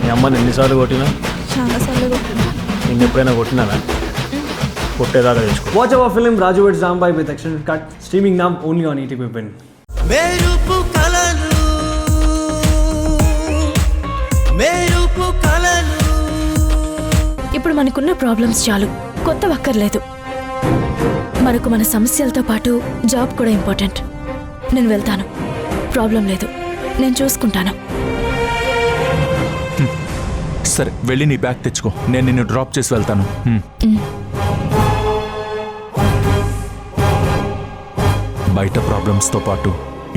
మీ అమ్మని ఎన్నిసార్లు కొట్టినా? చాలాసార్లు కొట్టినా. నేను ఎప్పుడైనా కొట్టినానా? కొట్టేదాకా తెచ్చుకో. Watch our film Raju vs. Zambai with extended cut, streaming now only on ETV Win. మెరుపు కలలు. ఇప్పుడు మనకున్న ప్రాబ్లమ్స్ చాలు, కొత్త అక్కర్లేదు. మనకు మన సమస్యలతో పాటు జాబ్ కూడా ఇంపార్టెంట్. నేను వెళ్తాను, ప్రాబ్లం లేదు, నేను చూసుకుంటాను. సరే వెళ్ళి నీ బ్యాగ్ తెచ్చుకో, నేను నిన్ను డ్రాప్ చేసి వెళ్తాను. బయట ప్రాబ్లమ్స్తో పాటు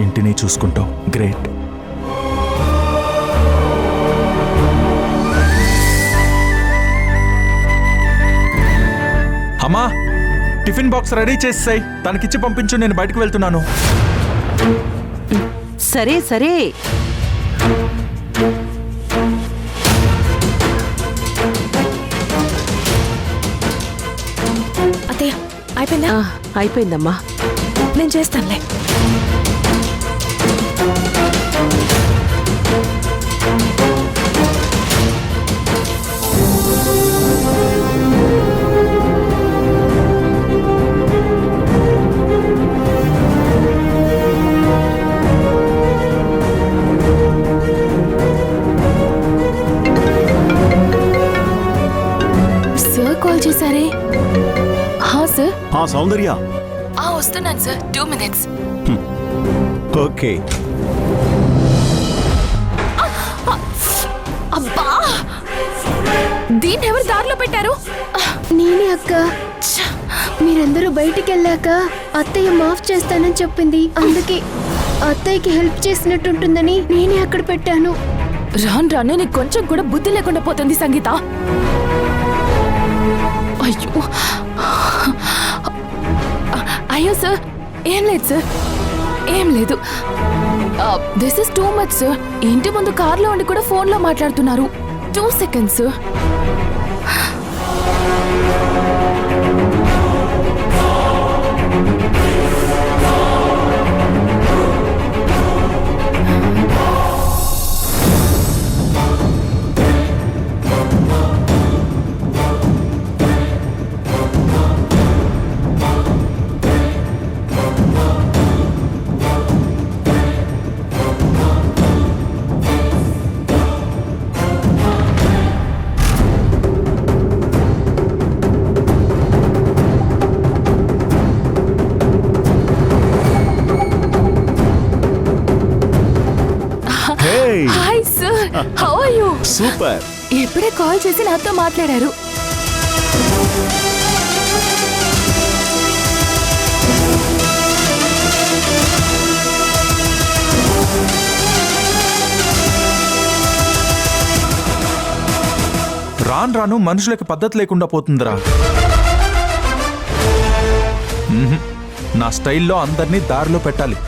ఇంటిని చూసుకుంటావు, గ్రేట్. అమ్మా, టిఫిన్ బాక్స్ రెడీ చేసేసాయి, తనకిచ్చి పంపించు, నేను బయటకు వెళ్తున్నాను. సరే సరే. అత్తయ్య అయిపోయిందా? అయిపోయిందమ్మా. నేను చేస్తానులే. సార్ కాల్ చేశారే? హా సార్. సౌందర్య వస్తున్నాను సార్, 2 minutes. ఓకే. అబ్బా, దీన్ని ఎవరు దారిలో పెట్టారు? నేనే అక్క. మీరందరూ బయటికి వెళ్ళాక అత్తయ్య మాఫ్ చేస్తానని చెప్పింది, అందుకే అత్తయ్యకి హెల్ప్ చేసినట్టుంటుందని నేనే అక్కడ పెట్టాను. రాను రాను నీకు కొంచెం కూడా బుద్ధి లేకుండా పోతుంది సంగీత. అయ్యో అయ్యో సార్, ఏం లేదు సార్, ఏం లేదు. This is too much sir. ఇంటి ముందు కార్లో ఉండి కూడా ఫోన్లో మాట్లాడుతున్నారు. 2 seconds sir. Hi sir, how are you? Super. ఇప్పుడే కాల్ చేసి నాతో మాట్లాడారు. రాను రాను మనుషులకి పద్ధతి లేకుండా పోతుందిరా. నా స్టైల్లో అందరినీ దారిలో పెట్టాలి.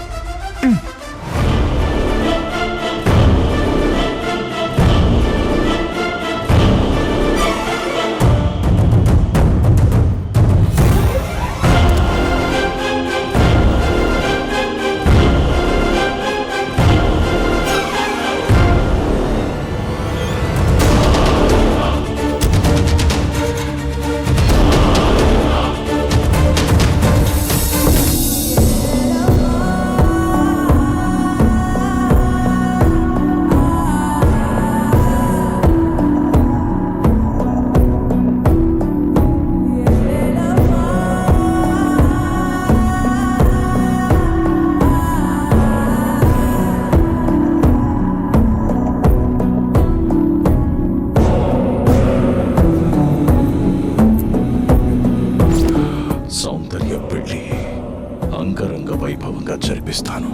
అంగరంగ వైభవంగా జరిపిస్తాను.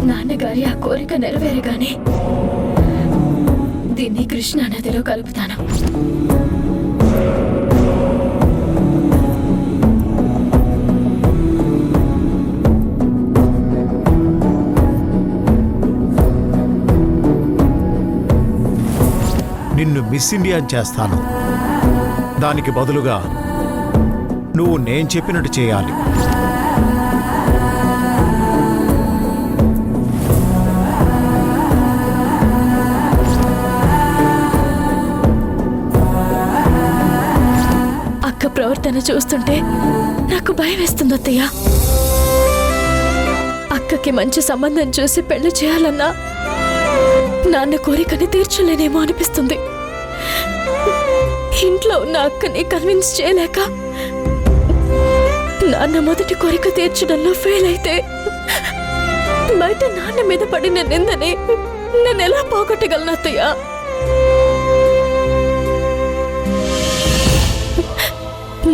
నాన్నగారి ఆ కోరిక నెరవేరగానే దీన్ని కృష్ణా నదిలో కలుపుతాను. నిన్ను మిస్ ఇండియా చేస్తాను. దానికి బదులుగా నువ్వు నేను చెప్పినట్టు చేయాలి. ప్రవర్తన చూస్తుంటే నాకు భయం వేస్తుంది అత్తయ్య. అక్కకి మంచి సంబంధం చూసి పెళ్లి చేయాలన్నా నాన్న కోరికని తీర్చలేనేమో అనిపిస్తుంది. ఇంట్లో ఉన్న అక్కని కన్విన్స్ చేయలేక నాన్న మొదటి కోరిక తీర్చడంలో ఫెయిల్ అయితే బయట నాన్న మీద పడిన నిందని నేను ఎలా పోగొట్టగలను అత్తయ్య?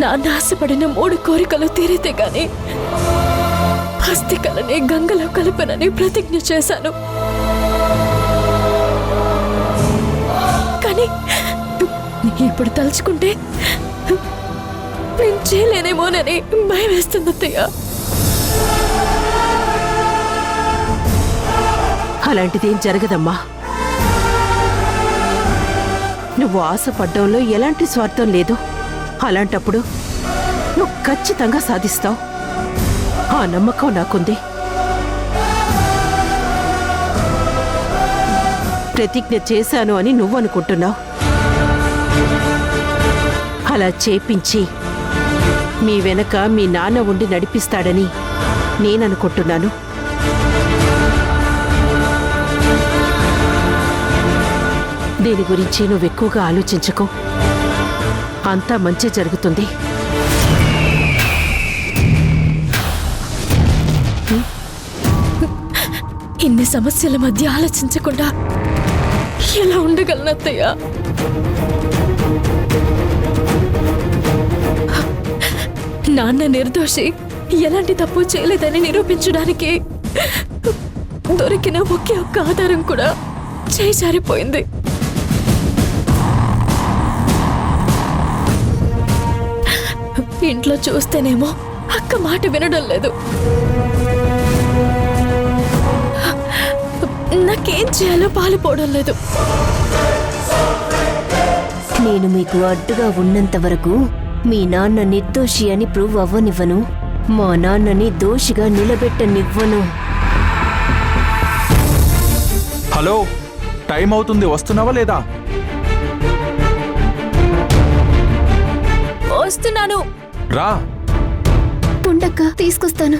నాన్న ఆశపడిన 3 కోరికలు తీరితే గాని అస్థికలని గంగలో కలపనని ప్రతిజ్ఞ చేశాను. కానీ ఇప్పుడు తలుచుకుంటే నేను చేయలేనేమోనని భయం వేస్తుంది అత్తయ్య. అలాంటిదేం జరగదమ్మా. నువ్వు ఆశపడ్డంలో ఎలాంటి స్వార్థం లేదు. అలాంటప్పుడు నువ్వు ఖచ్చితంగా సాధిస్తావు. ఆ నమ్మకం నాకుంది. ప్రతిజ్ఞ చేశాను అని నువ్వు అనుకుంటున్నావు. అలా చేపించి మీ వెనక మీ నాన్న ఉండి నడిపిస్తాడని నేననుకుంటున్నాను. దీని గురించి నువ్వు ఎక్కువగా ఆలోచించుకో. అంతా మంచి జరుగుతుంది. ఇన్ని సమస్యల మధ్య ఆలోచించకుండా ఎలా ఉండగలను అత్తయ్య? నాన్న నిర్దోషి, ఎలాంటి తప్పు చేయలేదని నిరూపించడానికి దొరికిన ఒకే ఒక్క ఆధారం కూడా చేజారిపోయింది. ఇంట్లో చూస్తేనేమో అక్క మాట వినడం లేదు. నాకేం చేయాలో పాలుపోవడం లేదు. నేను మీకు అడ్డుగా ఉన్నంత వరకు మీ నాన్న నిర్దోషి అని ప్రూవ్ అవ్వనివ్వను. మా నాన్నని దోషిగా నిలబెట్టనివ్వను. హలో, టైం అవుతుంది, వస్తున్నావా లేదా? వస్తున్నాను. రా. ఉండక్క తీసుకొస్తాను.